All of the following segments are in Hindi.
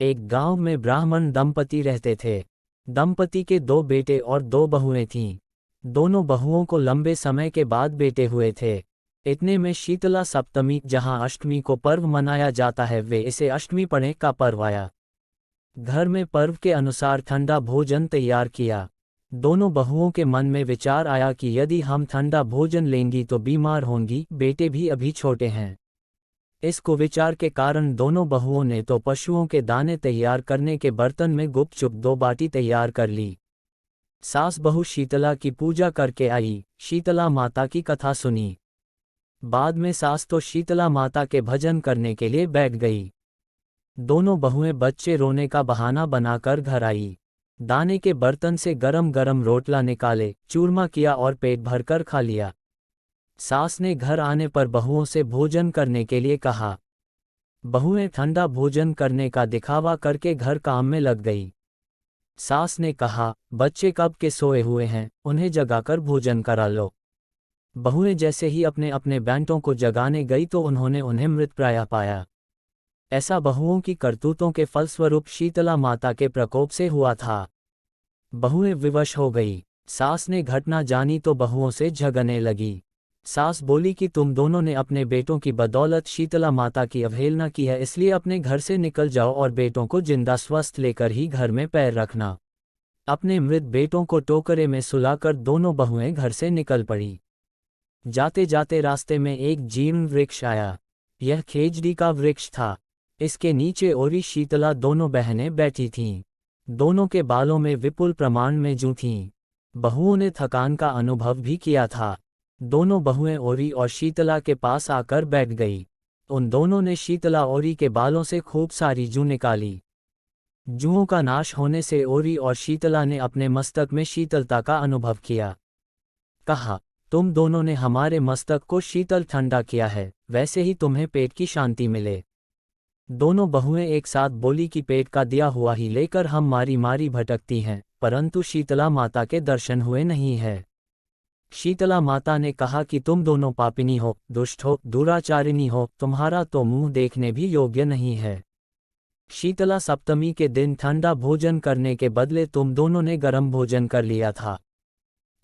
एक गांव में ब्राह्मण दंपति रहते थे। दंपति के 2 बेटे और 2 बहुएं थीं। दोनों बहुओं को लंबे समय के बाद बेटे हुए थे। इतने में शीतला सप्तमी, जहां अष्टमी को पर्व मनाया जाता है, वे इसे अष्टमी पड़े का पर्व आया। घर में पर्व के अनुसार ठंडा भोजन तैयार किया। दोनों बहुओं के मन में विचार आया कि यदि हम ठंडा भोजन लेंगी तो बीमार होंगी, बेटे भी अभी छोटे हैं। इस कुविचार के कारण दोनों बहुओं ने तो पशुओं के दाने तैयार करने के बर्तन में गुपचुप 2 बाटी तैयार कर ली। सास बहू शीतला की पूजा करके आई, शीतला माता की कथा सुनी। बाद में सास तो शीतला माता के भजन करने के लिए बैठ गई। दोनों बहुएं बच्चे रोने का बहाना बनाकर घर आई। दाने के बर्तन से गरम गरम रोटला निकाले, चूरमा किया और पेट भरकर खा लिया। सास ने घर आने पर बहुओं से भोजन करने के लिए कहा। बहुएं ठंडा भोजन करने का दिखावा करके घर काम में लग गई। सास ने कहा, बच्चे कब के सोए हुए हैं, उन्हें जगाकर भोजन करा लो। बहुएं जैसे ही अपने अपने बेटों को जगाने गई तो उन्होंने उन्हें मृतप्राय पाया। ऐसा बहुओं की करतूतों के फलस्वरूप शीतला माता के प्रकोप से हुआ था। बहुएं विवश हो गई। सास ने घटना जानी तो बहुओं से झगड़ने लगी। सास बोली कि तुम दोनों ने अपने बेटों की बदौलत शीतला माता की अवहेलना की है, इसलिए अपने घर से निकल जाओ और बेटों को जिंदा स्वस्थ लेकर ही घर में पैर रखना। अपने मृत बेटों को टोकरे में सुलाकर दोनों बहुएं घर से निकल पड़ी। जाते जाते रास्ते में एक जीर्ण वृक्ष आया। यह खेजड़ी का वृक्ष था। इसके नीचे ओरी शीतला दोनों बहनें बैठी थीं। दोनों के बालों में विपुल प्रमाण में जूं थीं। बहुओं ने थकान का अनुभव भी किया था। दोनों बहुएं ओरी और शीतला के पास आकर बैठ गई। उन दोनों ने शीतला ओरी के बालों से खूब सारी जूं निकाली। जूओं का नाश होने से ओरी और शीतला ने अपने मस्तक में शीतलता का अनुभव किया। कहा, तुम दोनों ने हमारे मस्तक को शीतल ठंडा किया है, वैसे ही तुम्हें पेट की शांति मिले। दोनों बहुएं एक साथ बोली कि पेट का दिया हुआ ही लेकर हम मारी मारी भटकती हैं, परंतु शीतला माता के दर्शन हुए नहीं है। शीतला माता ने कहा कि तुम दोनों पापिनी हो, दुष्ट हो, दुराचारिणी हो, तुम्हारा तो मुंह देखने भी योग्य नहीं है। शीतला सप्तमी के दिन ठंडा भोजन करने के बदले तुम दोनों ने गर्म भोजन कर लिया था।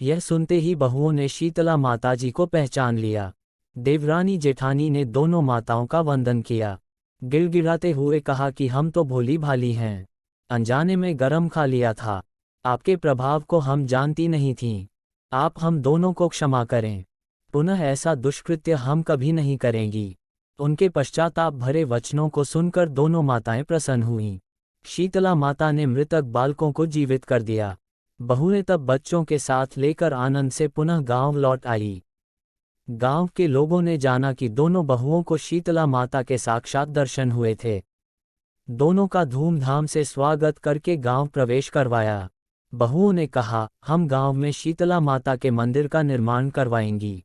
यह सुनते ही बहुओं ने शीतला माताजी को पहचान लिया। देवरानी जेठानी ने दोनों माताओं का वंदन किया। गिड़गिड़ाते हुए कहा कि हम तो भोली भाली हैं, अनजाने में गरम खा लिया था। आपके प्रभाव को हम जानती नहीं थीं। आप हम दोनों को क्षमा करें। पुनः ऐसा दुष्कृत्य हम कभी नहीं करेंगी। उनके पश्चाताप भरे वचनों को सुनकर दोनों माताएं प्रसन्न हुईं। शीतला माता ने मृतक बालकों को जीवित कर दिया। बहुएं तब बच्चों के साथ लेकर आनंद से पुनः गांव लौट आई। गांव के लोगों ने जाना कि दोनों बहुओं को शीतला माता के साक्षात दर्शन हुए थे। दोनों का धूमधाम से स्वागत करके गांव प्रवेश करवाया। बहुओं ने कहा, हम गांव में शीतला माता के मंदिर का निर्माण करवाएंगी।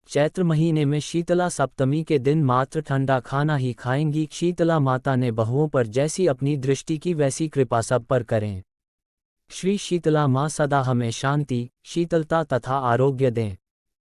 चैत्र महीने में शीतला सप्तमी के दिन मात्र ठंडा खाना ही खाएंगी। शीतला माता ने बहुओं पर जैसी अपनी दृष्टि की वैसी कृपा सब पर करें। श्री शीतला माँ सदा हमें शांति, शीतलता तथा आरोग्य दें।